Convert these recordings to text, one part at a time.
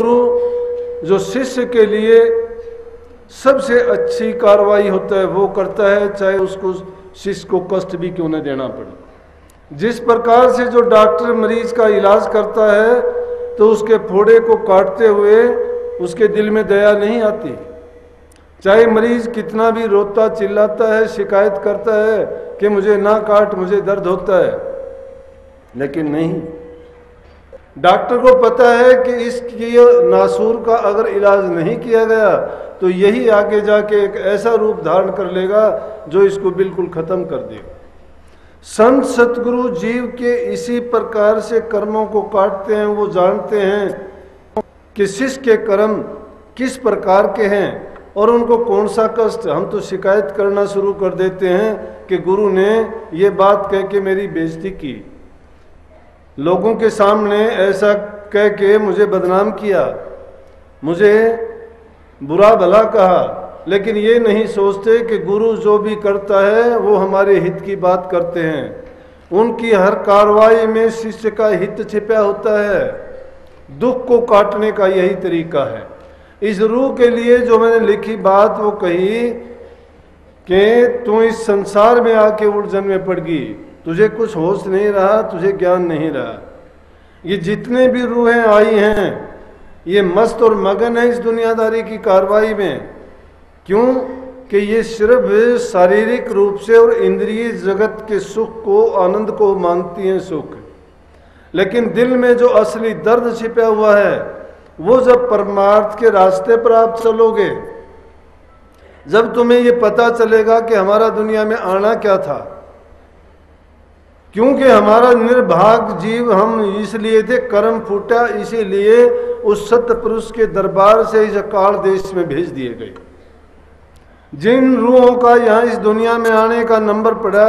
गुरु जो शिष्य के लिए सबसे अच्छी कार्रवाई होता है वो करता है, चाहे उसको शिष्य को कष्ट भी क्यों न देना पड़े। जिस प्रकार से जो डॉक्टर मरीज का इलाज करता है तो उसके फोड़े को काटते हुए उसके दिल में दया नहीं आती, चाहे मरीज कितना भी रोता चिल्लाता है, शिकायत करता है कि मुझे ना काट, मुझे दर्द होता है, लेकिन नहीं, डॉक्टर को पता है कि इसकी नासूर का अगर इलाज नहीं किया गया तो यही आगे जाके एक ऐसा रूप धारण कर लेगा जो इसको बिल्कुल खत्म कर देगा। संत सतगुरु जीव के इसी प्रकार से कर्मों को काटते हैं। वो जानते हैं कि शिष्य के कर्म किस प्रकार के हैं और उनको कौन सा कष्ट। हम तो शिकायत करना शुरू कर देते हैं कि गुरु ने ये बात कह के मेरी बेइज्जती की, लोगों के सामने ऐसा कह के मुझे बदनाम किया, मुझे बुरा भला कहा, लेकिन ये नहीं सोचते कि गुरु जो भी करता है वो हमारे हित की बात करते हैं। उनकी हर कार्रवाई में शिष्य का हित छिपा होता है। दुख को काटने का यही तरीका है। इस रूह के लिए जो मैंने लिखी बात वो कही कि तू इस संसार में आके उलझन में पड़ गई, तुझे कुछ होश नहीं रहा, तुझे ज्ञान नहीं रहा। ये जितने भी रूहें आई हैं ये मस्त और मगन है इस दुनियादारी की कार्रवाई में। क्यों कि ये सिर्फ शारीरिक रूप से और इंद्रिय जगत के सुख को, आनंद को मानती हैं सुख, लेकिन दिल में जो असली दर्द छिपा हुआ है वो जब परमार्थ के रास्ते पर आप चलोगे, जब तुम्हें ये पता चलेगा कि हमारा दुनिया में आना क्या था, क्योंकि हमारा निर्भाग जीव हम इसलिए थे, कर्म फूटा इसीलिए उस सत्य पुरुष के दरबार से इस अकाल देश में भेज दिए गए। जिन रूहों का यहाँ इस दुनिया में आने का नंबर पड़ा,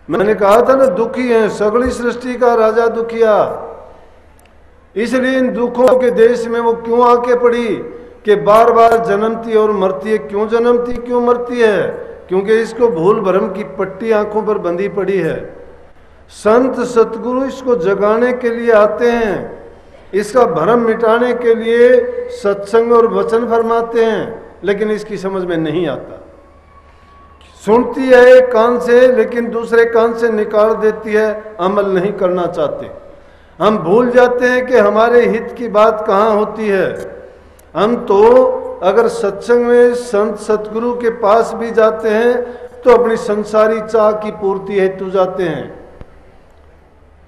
मैंने कहा था ना, दुखी है सगली सृष्टि का राजा दुखिया। इसलिए इन दुखों के देश में वो क्यों आके पड़ी कि बार बार जन्मती और मरती है। क्यों जन्मती क्यों मरती है? क्योंकि इसको भूल भरम की पट्टी आंखों पर बंधी पड़ी है। संत सतगुरु इसको जगाने के लिए आते हैं, इसका भ्रम मिटाने के लिए सत्संग और वचन फरमाते हैं, लेकिन इसकी समझ में नहीं आता। सुनती है एक कान से लेकिन दूसरे कान से निकाल देती है, अमल नहीं करना चाहते। हम भूल जाते हैं कि हमारे हित की बात कहाँ होती है। हम तो अगर सत्संग में संत सतगुरु के पास भी जाते हैं तो अपनी संसारी चाह की पूर्ति हेतु जाते हैं।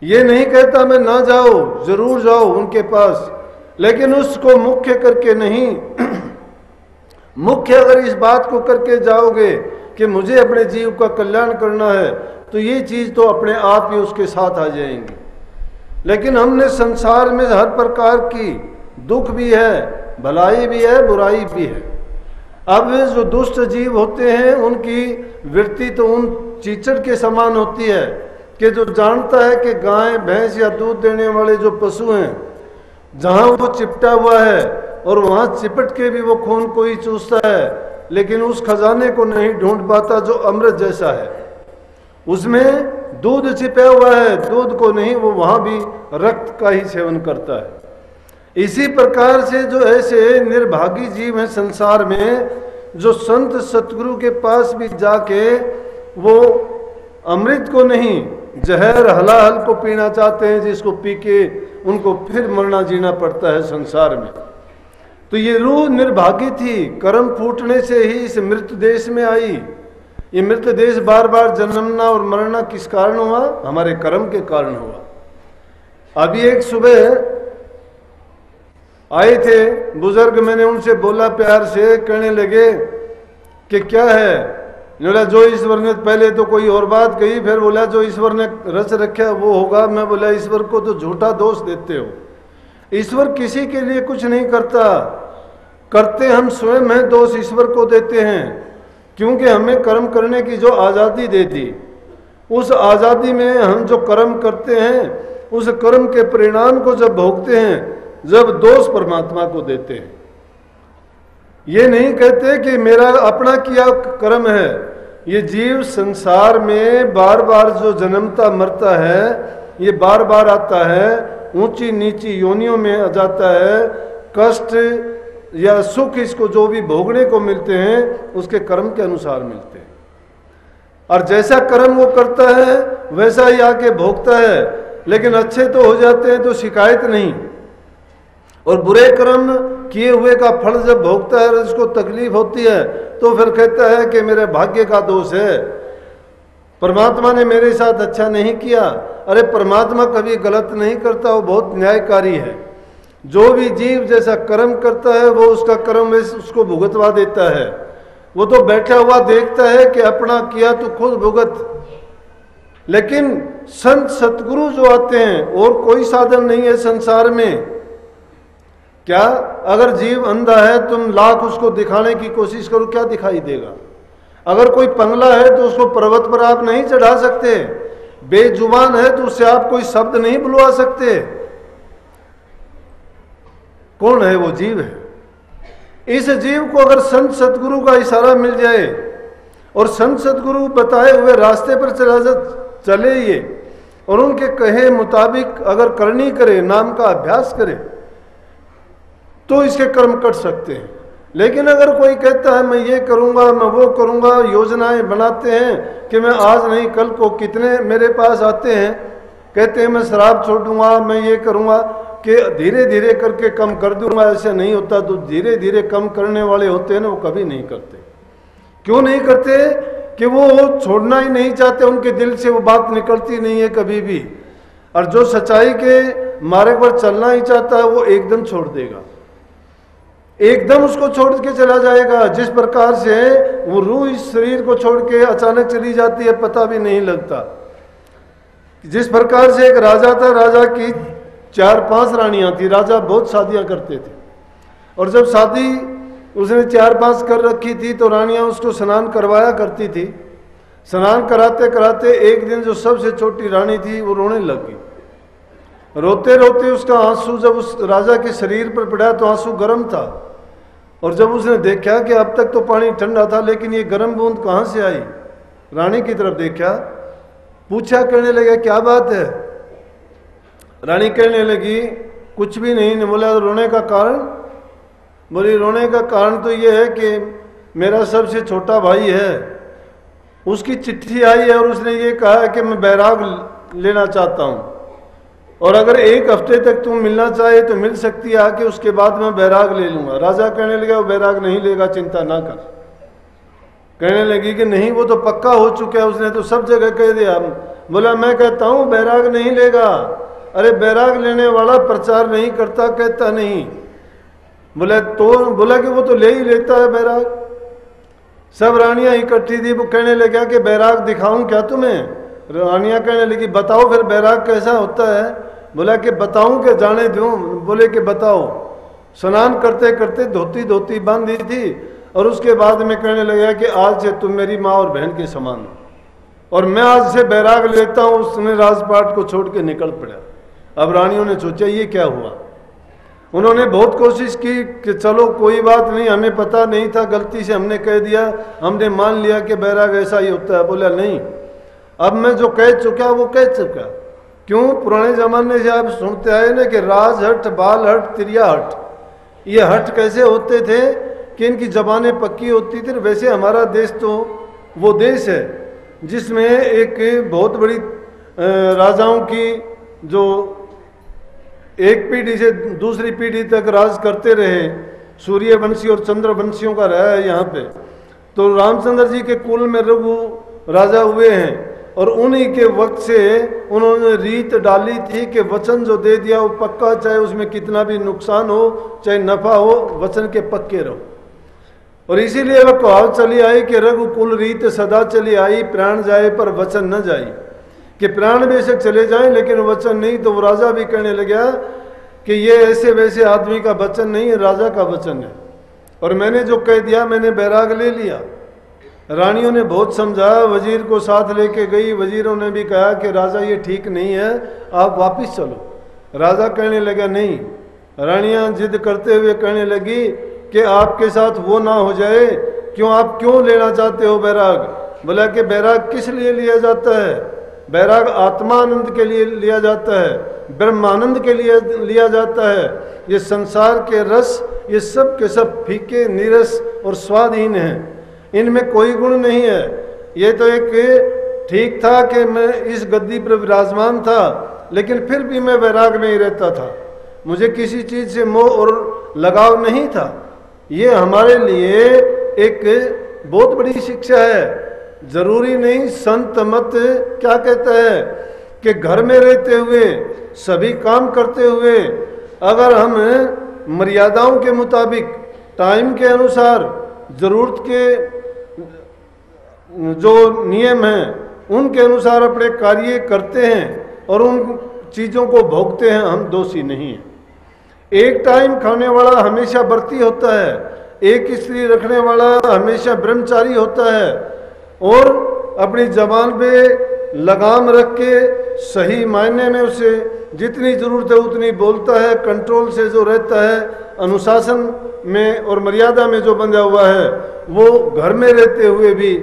ये नहीं कहता मैं ना जाओ, जरूर जाओ उनके पास, लेकिन उसको मुख्य करके नहीं। मुख्य अगर इस बात को करके जाओगे कि मुझे अपने जीव का कल्याण करना है तो ये चीज तो अपने आप ही उसके साथ आ जाएंगी। लेकिन हमने संसार में हर प्रकार की दुख भी है, भलाई भी है, बुराई भी है। अब जो दुष्ट जीव होते हैं उनकी वृत्ति तो उन चीचड़ के समान होती है कि जो जानता है कि गाय भैंस या दूध देने वाले जो पशु हैं, जहाँ वो चिपटा हुआ है और वहाँ चिपट के भी वो खून को ही चूसता है, लेकिन उस खजाने को नहीं ढूंढ पाता जो अमृत जैसा है। उसमें दूध छिपा हुआ है, दूध को नहीं, वो वहाँ भी रक्त का ही सेवन करता है। इसी प्रकार से जो ऐसे निर्भागी जीव हैं संसार में, जो संत सतगुरु के पास भी जाके वो अमृत को नहीं जहर हलाहल को पीना चाहते हैं, जिसको पी के उनको फिर मरना जीना पड़ता है संसार में। तो ये रूह निर्भागी थी, कर्म फूटने से ही इस मृत देश में आई। ये मृत देश बार बार जन्मना और मरना किस कारण हुआ? हमारे कर्म के कारण हुआ। अभी एक सुबह आए थे बुजुर्ग, मैंने उनसे बोला प्यार से, कहने लगे कि क्या है? बोला जो ईश्वर ने, पहले तो कोई और बात कही, फिर बोला जो ईश्वर ने रच रखा वो होगा। मैं बोला ईश्वर को तो झूठा दोष देते हो। ईश्वर किसी के लिए कुछ नहीं करता, करते हम स्वयं हैं, दोष ईश्वर को देते हैं। क्योंकि हमें कर्म करने की जो आज़ादी दे दी, उस आज़ादी में हम जो कर्म करते हैं उस कर्म के परिणाम को जब भोगते हैं, जब दोष परमात्मा को देते हैं। ये नहीं कहते कि मेरा अपना किया कर्म है। ये जीव संसार में बार बार जो जन्मता मरता है, ये बार बार आता है, ऊंची नीची योनियों में आ जाता है। कष्ट या सुख इसको जो भी भोगने को मिलते हैं उसके कर्म के अनुसार मिलते हैं, और जैसा कर्म वो करता है वैसा ही आके भोगता है। लेकिन अच्छे तो हो जाते हैं तो शिकायत नहीं, और बुरे कर्म किए हुए का फल जब भोगता है और उसको तकलीफ होती है तो फिर कहता है कि मेरे भाग्य का दोष है, परमात्मा ने मेरे साथ अच्छा नहीं किया। अरे परमात्मा कभी गलत नहीं करता, वो बहुत न्यायकारी है। जो भी जीव जैसा कर्म करता है वो उसका कर्म वैसे उसको भुगतवा देता है। वो तो बैठा हुआ देखता है कि अपना किया तो खुद भुगत। लेकिन संत सतगुरु जो आते हैं, और कोई साधन नहीं है संसार में। क्या अगर जीव अंधा है, तुम लाख उसको दिखाने की कोशिश करो, क्या दिखाई देगा? अगर कोई पंगला है तो उसको पर्वत पर आप नहीं चढ़ा सकते, बेजुबान है तो उससे आप कोई शब्द नहीं बुलवा सकते। कौन है वो? जीव है। इस जीव को अगर संत सतगुरु का इशारा मिल जाए और संत सतगुरु बताए हुए रास्ते पर चले ये, और उनके कहे मुताबिक अगर करनी करे, नाम का अभ्यास करे, तो इसके कर्म कट सकते हैं। लेकिन अगर कोई कहता है मैं ये करूंगा, मैं वो करूंगा, योजनाएं बनाते हैं कि मैं आज नहीं कल को, कितने मेरे पास आते हैं कहते हैं मैं शराब छोड़ूंगा, मैं ये करूंगा कि धीरे धीरे करके कम कर दूंगा। ऐसे नहीं होता। तो धीरे धीरे कम करने वाले होते हैं ना, वो कभी नहीं करते। क्यों नहीं करते? कि वो छोड़ना ही नहीं चाहते, उनके दिल से वो बात निकलती नहीं है कभी भी। और जो सच्चाई के मार्ग पर चलना ही चाहता है वो एकदम छोड़ देगा, एकदम उसको छोड़ के चला जाएगा। जिस प्रकार से वो रूह इस शरीर को छोड़ के अचानक चली जाती है, पता भी नहीं लगता। जिस प्रकार से एक राजा था, राजा की 4-5 रानियां थी। राजा बहुत शादियां करते थे, और जब शादी उसने 4-5 कर रखी थी तो रानियां उसको स्नान करवाया करती थी। स्नान कराते कराते एक दिन जो सबसे छोटी रानी थी वो रोने लगी। रोते रोते उसका आंसू जब उस राजा के शरीर पर पड़ा तो आंसू गर्म था, और जब उसने देखा कि अब तक तो पानी ठंडा था लेकिन ये गर्म बूंद कहाँ से आई, रानी की तरफ देखा, पूछा, कहने लगा क्या बात है? रानी कहने लगी कुछ भी नहीं। बोला रोने का कारण? बोली रोने का कारण तो ये है कि मेरा सबसे छोटा भाई है, उसकी चिट्ठी आई है और उसने ये कहा है कि मैं बैराग लेना चाहता हूँ, और अगर 1 हफ्ते तक तुम मिलना चाहे तो मिल सकती है आके, उसके बाद मैं बैराग ले लूंगा। राजा कहने लगा वो बैराग नहीं लेगा, चिंता ना कर। कहने लगी कि नहीं वो तो पक्का हो चुका है, उसने तो सब जगह कह दिया। बोला मैं कहता हूँ बैराग नहीं लेगा। अरे बैराग लेने वाला प्रचार नहीं करता, कहता नहीं। बोला तो बोला कि वो तो ले ही लेता है बैराग। सब रानियां इकट्ठी थी, वो कहने लगा कि बैराग दिखाऊं क्या तुम्हें? रानियां कहने लगी बताओ फिर बैराग कैसा होता है? बोला कि बताऊं कि जाने दूं? बोले कि बताओ। स्नान करते करते धोती धोती बांधी थी, और उसके बाद में कहने लगा कि आज से तुम मेरी माँ और बहन के समान हो, और मैं आज से बैराग लेता हूँ। उसने राजपाट को छोड़ के निकल पड़ा। अब रानियों ने सोचा ये क्या हुआ। उन्होंने बहुत कोशिश की कि चलो कोई बात नहीं, हमें पता नहीं था, गलती से हमने कह दिया, हमने मान लिया कि बैराग ऐसा ही होता है। बोला नहीं, अब मैं जो कह चुका वो कह चुका। क्यों? पुराने जमाने से आप सुनते आए ना कि राजहट, बालहट, त्रियाहट, ये हट कैसे होते थे कि इनकी जबानें पक्की होती थी। वैसे हमारा देश तो वो देश है जिसमें एक बहुत बड़ी राजाओं की जो एक पीढ़ी से दूसरी पीढ़ी तक राज करते रहे, सूर्यवंशी और चंद्रवंशियों का रहा है यहाँ पे। तो रामचंद्र जी के कुल में रघु राजा हुए हैं, और उन्हीं के वक्त से उन्होंने रीत डाली थी कि वचन जो दे दिया वो पक्का, चाहे उसमें कितना भी नुकसान हो चाहे नफा हो, वचन के पक्के रहो। और इसीलिए वह कहावत चली आई कि रघुकुल रीत सदा चली आई, प्राण जाए पर वचन न जाए। कि प्राण बेशक चले जाएं लेकिन वचन नहीं। तो वो राजा भी कहने लगा कि ये ऐसे वैसे आदमी का वचन नहीं है, राजा का वचन है, और मैंने जो कह दिया मैंने बैराग ले लिया। रानियों ने बहुत समझाया, वजीर को साथ लेके गई। वजीरों ने भी कहा कि राजा ये ठीक नहीं है, आप वापस चलो। राजा कहने लगा नहीं। रानियां जिद करते हुए कहने लगी कि आपके साथ वो ना हो जाए, क्यों, आप क्यों लेना चाहते हो बैराग? बोला कि बैराग किस लिए लिया जाता है? बैराग आत्मानंद के लिए लिया जाता है। ब्रह्मानंद के लिए लिया जाता है। ये संसार के रस ये सब के सब फीके, नीरस और स्वादहीन हैं, इनमें कोई गुण नहीं है। ये तो एक ठीक था कि मैं इस गद्दी पर विराजमान था, लेकिन फिर भी मैं वैराग में ही रहता था, मुझे किसी चीज़ से मोह और लगाव नहीं था। ये हमारे लिए एक बहुत बड़ी शिक्षा है। जरूरी नहीं, संत मत क्या कहता है कि घर में रहते हुए सभी काम करते हुए अगर हम मर्यादाओं के मुताबिक, टाइम के अनुसार, ज़रूरत के जो नियम हैं उनके अनुसार अपने कार्य करते हैं और उन चीज़ों को भोगते हैं, हम दोषी नहीं हैं। एक टाइम खाने वाला हमेशा व्रती होता है, एक स्त्री रखने वाला हमेशा ब्रह्मचारी होता है, और अपनी जबान पे लगाम रख के सही मायने में उसे जितनी ज़रूरत है उतनी बोलता है, कंट्रोल से जो रहता है, अनुशासन में और मर्यादा में जो बंधा हुआ है, वो घर में रहते हुए भी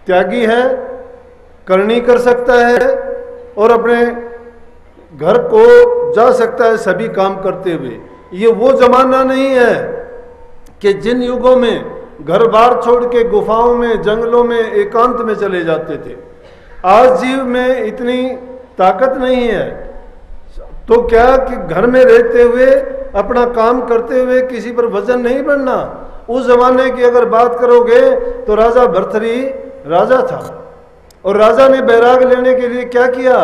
त्यागी है, करनी कर सकता है और अपने घर को जा सकता है सभी काम करते हुए। ये वो जमाना नहीं है कि जिन युगों में घर बार छोड़ के गुफाओं में, जंगलों में, एकांत में चले जाते थे। आज जीव में इतनी ताकत नहीं है, तो क्या कि घर में रहते हुए अपना काम करते हुए किसी पर वजन नहीं बढ़ना। उस जमाने की अगर बात करोगे तो राजा भर्तरी राजा था, और राजा ने बैराग लेने के लिए क्या किया,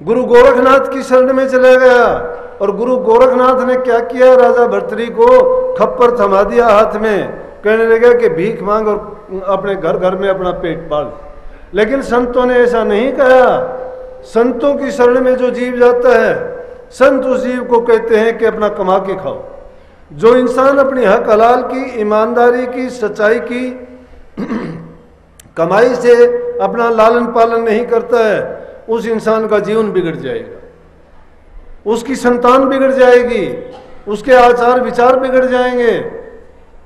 गुरु गोरखनाथ की शरण में चला गया। और गुरु गोरखनाथ ने क्या किया, राजा भर्तरी को खप्पर थमा दिया हाथ में, कहने लगा कि भीख मांग और अपने घर घर में अपना पेट पाल। लेकिन संतों ने ऐसा नहीं कहा। संतों की शरण में जो जीव जाता है, संत उस जीव को कहते हैं कि अपना कमा के खाओ। जो इंसान अपनी हक हलाल की, ईमानदारी की, सच्चाई की कमाई से अपना लालन पालन नहीं करता है, उस इंसान का जीवन बिगड़ जाएगा, उसकी संतान बिगड़ जाएगी, उसके आचार विचार बिगड़ जाएंगे,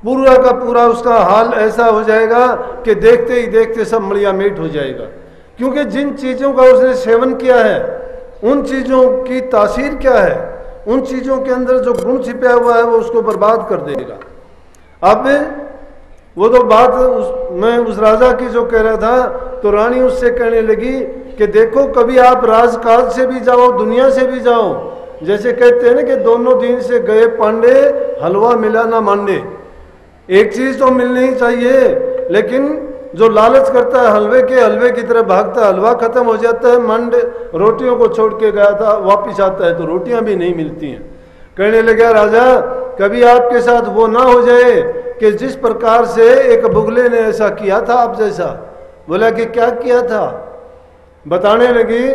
पूरा का पूरा उसका हाल ऐसा हो जाएगा कि देखते ही देखते सब मलिया मेट हो जाएगा। क्योंकि जिन चीज़ों का उसने सेवन किया है, उन चीज़ों की तासीर क्या है, उन चीज़ों के अंदर जो गुण छिपा हुआ है वो उसको बर्बाद कर देगा। अब वो तो बात मैं उस राजा की जो कह रहा था, तो रानी उससे कहने लगी कि देखो, कभी आप राजकाज से भी जाओ, दुनिया से भी जाओ, जैसे कहते हैं ना कि दोनों दिन से गए पांडे, हलवा मिला ना मांडे। एक चीज़ तो मिलनी ही चाहिए, लेकिन जो लालच करता है हलवे की तरह भागता है, हलवा खत्म हो जाता है, मंड रोटियों को छोड़ के गया था, वापिस आता है तो रोटियां भी नहीं मिलती हैं। कहने लगा राजा, कभी आपके साथ वो ना हो जाए कि जिस प्रकार से एक बुगले ने ऐसा किया था आप जैसा। बोला कि क्या किया था? बताने लगी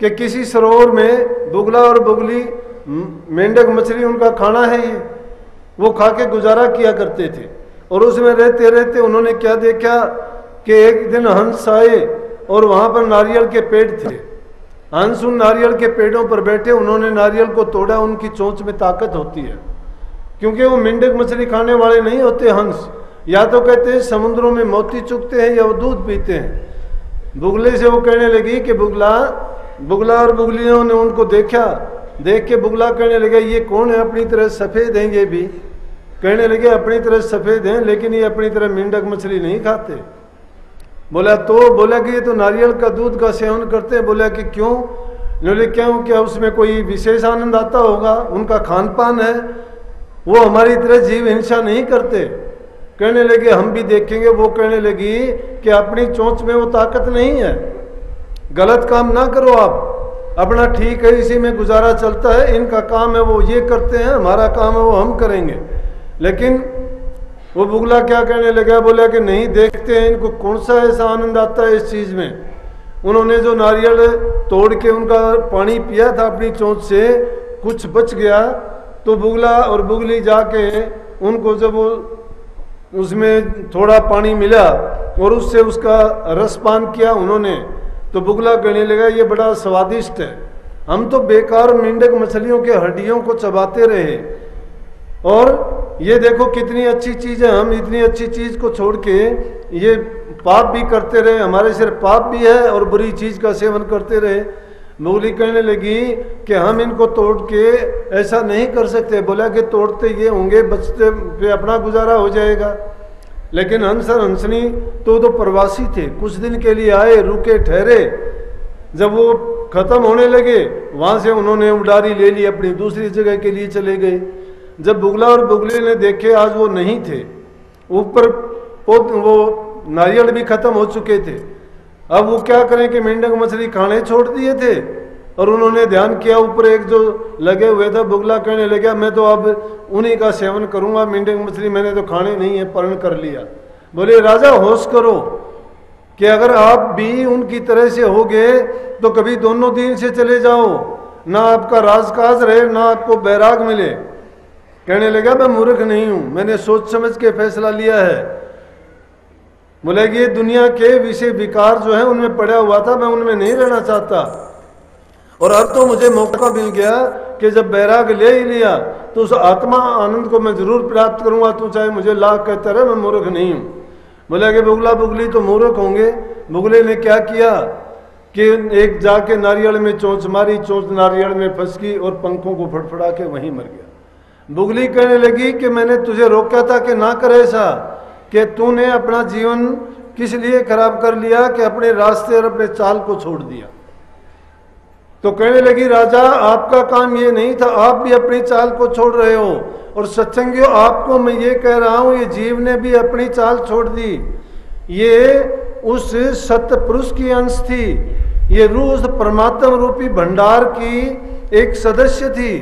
कि किसी सरोवर में बुगला और बुगली, मेंढक मछली उनका खाना है ये, वो खा के गुजारा किया करते थे। और उसमें रहते रहते उन्होंने क्या देखा कि एक दिन हंस आए और वहाँ पर नारियल के पेड़ थे। हंस उन नारियल के पेड़ों पर बैठे, उन्होंने नारियल को तोड़ा। उनकी चोंच में ताकत होती है, क्योंकि वो मेंढक मछली खाने वाले नहीं होते हंस। या तो कहते हैं समुद्रों में मोती चुगते हैं या वो दूध पीते हैं। बुगले से वो कहने लगी कि बुगला और बुगलियों ने उनको देखा। देख के बुगला कहने लगे, ये कौन है? अपनी तरह सफ़ेद हैं ये भी। कहने लगे अपनी तरह सफ़ेद हैं, लेकिन ये अपनी तरह मेंढक मछली नहीं खाते। बोला कि ये तो नारियल का दूध का सेवन करते हैं। बोला कि क्यों? बोले क्यों, क्या उसमें कोई विशेष आनंद आता होगा? उनका खान पान है, वो हमारी तरह जीव हिंसा नहीं करते। कहने लगे हम भी देखेंगे। वो कहने लगी कि अपनी चोंच में वो ताकत नहीं है, गलत काम ना करो आप, अपना ठीक है इसी में गुजारा चलता है। इनका काम है वो ये करते हैं, हमारा काम है वो हम करेंगे। लेकिन वो बुगला क्या कहने लगा, बोला कि नहीं, देखते हैं इनको कौन सा ऐसा आनंद आता है इस चीज़ में। उन्होंने जो नारियल तोड़ के उनका पानी पिया था अपनी चोंच से, कुछ बच गया तो बुगला और बुगली जाके उनको जब वो उसमें थोड़ा पानी मिला और उससे उसका रसपान किया उन्होंने, तो बुगला कहने लगा ये बड़ा स्वादिष्ट है। हम तो बेकार मेंढक मछलियों के हड्डियों को चबाते रहे, और ये देखो कितनी अच्छी चीज़ है, हम इतनी अच्छी चीज़ को छोड़ के ये पाप भी करते रहे। हमारे सिर पाप भी है और बुरी चीज़ का सेवन करते रहे। मुगली कहने लगी कि हम इनको तोड़ के ऐसा नहीं कर सकते। बोला कि तोड़ते ये होंगे, बचते पे अपना गुजारा हो जाएगा। लेकिन हंस और हंसनी तो प्रवासी थे, कुछ दिन के लिए आए, रुके, ठहरे। जब वो खत्म होने लगे वहां से उन्होंने उड़ारी ले ली, अपनी दूसरी जगह के लिए चले गए। जब बुगला और बुगली ने देखे आज वो नहीं थे, ऊपर वो नारियल भी खत्म हो चुके थे। अब वो क्या करें कि मेंढक मछली खाने छोड़ दिए थे। और उन्होंने ध्यान किया, ऊपर एक जो लगे हुए था, बुगला कहने लगा मैं तो अब उन्हीं का सेवन करूंगा, मेंढक मछली मैंने तो खाने नहीं है, परण कर लिया। बोले राजा होश करो कि अगर आप भी उनकी तरह से होगे तो कभी दोनों दिन से चले जाओ, ना आपका राजकाज रहे ना आपको बैराग मिले। कहने लगा मैं मूर्ख नहीं हूं, मैंने सोच समझ के फैसला लिया है। बोले कि ये दुनिया के विषय विकार जो है उनमें पड़ा हुआ था, मैं उनमें नहीं रहना चाहता। और अब तो मुझे मौका मिल गया कि जब बैराग ले ही लिया तो उस आत्मा आनंद को मैं जरूर प्राप्त करूंगा, तू चाहे मुझे लाख कहता रहे, मैं मूर्ख नहीं हूं। बोले कि बुगला बुगली तो मूर्ख होंगे। बुगले ने क्या किया कि एक जाके नारियल में चोंच मारी, चोंच नारियल में फंस गई और पंखों को फड़फड़ा के वहीं मर गया। बुगली कहने लगी कि मैंने तुझे रोका था कि ना करे ऐसा, कि तूने अपना जीवन किस लिए खराब कर लिया कि अपने रास्ते और अपने चाल को छोड़ दिया। तो कहने लगी राजा आपका काम ये नहीं था, आप भी अपनी चाल को छोड़ रहे हो। और सत्संगियों आपको मैं ये कह रहा हूं, ये जीव ने भी अपनी चाल छोड़ दी। ये उस सत्य पुरुष की अंश थी, ये रूह उस परमात्मा रूपी भंडार की एक सदस्य थी,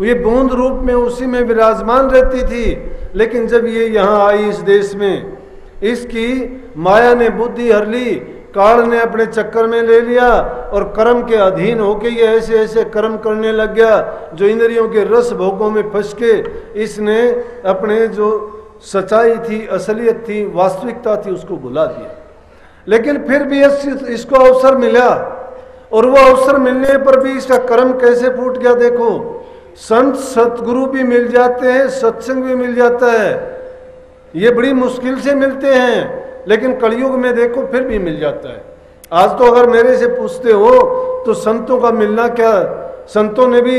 ये बूंद रूप में उसी में विराजमान रहती थी। लेकिन जब ये यहाँ आई इस देश में, इसकी माया ने बुद्धि हर ली, काल ने अपने चक्कर में ले लिया और कर्म के अधीन होके ये ऐसे ऐसे कर्म करने लग गया जो इंद्रियों के रस भोगों में फंस के इसने अपने जो सच्चाई थी, असलियत थी, वास्तविकता थी, उसको भुला दिया। लेकिन फिर भी इसको अवसर मिला और वो अवसर मिलने पर भी इसका कर्म कैसे फूट गया। देखो संत सतगुरु भी मिल जाते हैं, सत्संग भी मिल जाता है, ये बड़ी मुश्किल से मिलते हैं, लेकिन कलयुग में देखो फिर भी मिल जाता है। आज तो अगर मेरे से पूछते हो तो संतों का मिलना क्या, संतों ने भी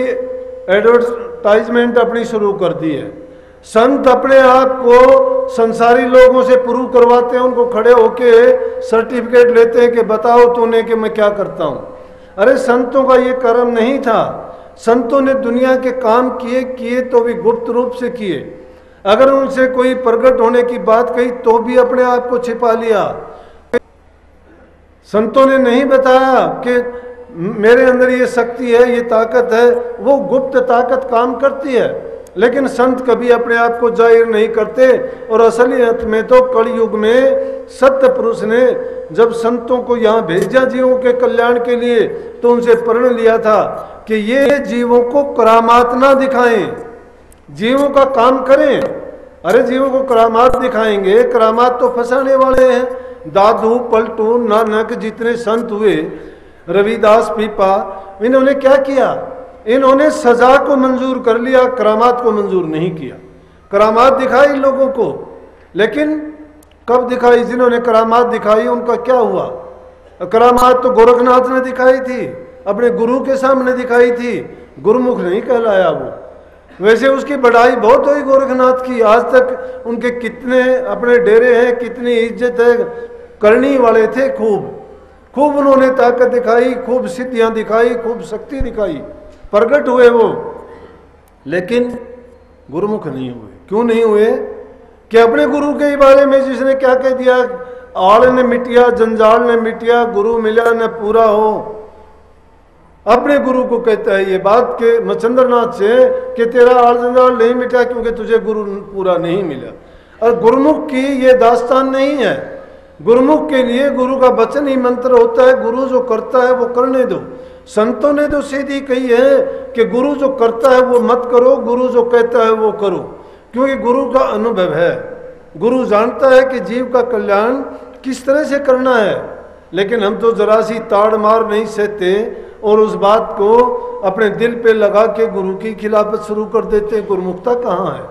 एडवर्टाइजमेंट अपनी शुरू कर दी है। संत अपने आप को संसारी लोगों से प्रूव करवाते हैं, उनको खड़े होके सर्टिफिकेट लेते हैं कि बताओ तूने कि मैं क्या करता हूं। अरे संतों का ये कर्म नहीं था, संतों ने दुनिया के काम किए तो भी गुप्त रूप से किए। अगर उनसे कोई प्रकट होने की बात कही तो भी अपने आप को छिपा लिया। संतों ने नहीं बताया कि मेरे अंदर ये शक्ति है, ये ताकत है, वो गुप्त ताकत काम करती है। लेकिन संत कभी अपने आप को जाहिर नहीं करते। और असलियत में तो कलयुग में सत्य पुरुष ने जब संतों को यहाँ भेजा जीवों के कल्याण के लिए, तो उनसे प्रण लिया था कि ये जीवों को करामात ना दिखाएं, जीवों का काम करें। अरे जीवों को करामात दिखाएंगे, करामात तो फंसाने वाले हैं। दादू, पलटू, नानक जितने संत हुए, रविदास, पीपा, इन्होंने क्या किया? इन्होंने सजा को मंजूर कर लिया, करामात को मंजूर नहीं किया। करामात दिखाई लोगों को, लेकिन कब दिखाई? जिन्होंने करामात दिखाई उनका क्या हुआ? करामात तो गोरखनाथ ने दिखाई थी, अपने गुरु के सामने दिखाई थी, गुरुमुख नहीं कहलाया वो। वैसे उसकी बढ़ाई बहुत हुई गोरखनाथ की, आज तक उनके कितने अपने डेरे हैं, कितनी इज्जत है, करनी वाले थे खूब उन्होंने ताकत दिखाई, खूब सिद्धियां दिखाई, खूब शक्ति दिखाई, प्रकट हुए वो, लेकिन गुरुमुख नहीं हुए। क्यों नहीं हुए? कि अपने गुरु के बारे में जिसने क्या कह दिया, आड़ ने मिटिया, जंजाल ने मिटिया, गुरु मिला न पूरा हो। अपने गुरु को कहता है ये बात के मचंद्रनाथ से कि तेरा आड़ जंजाल नहीं मिटा क्योंकि तुझे गुरु पूरा नहीं मिला। और गुरुमुख की ये दास्तान नहीं है। गुरुमुख के लिए गुरु का वचन ही मंत्र होता है, गुरु जो करता है वो करने दो। संतों ने तो सीधी कही है कि गुरु जो करता है वो मत करो, गुरु जो कहता है वो करो, क्योंकि गुरु का अनुभव है। गुरु जानता है कि जीव का कल्याण किस तरह से करना है। लेकिन हम तो जरा सी ताड़ मार नहीं सहते और उस बात को अपने दिल पे लगा के गुरु की खिलाफत शुरू कर देते हैं। गुरुमुखता कहाँ है?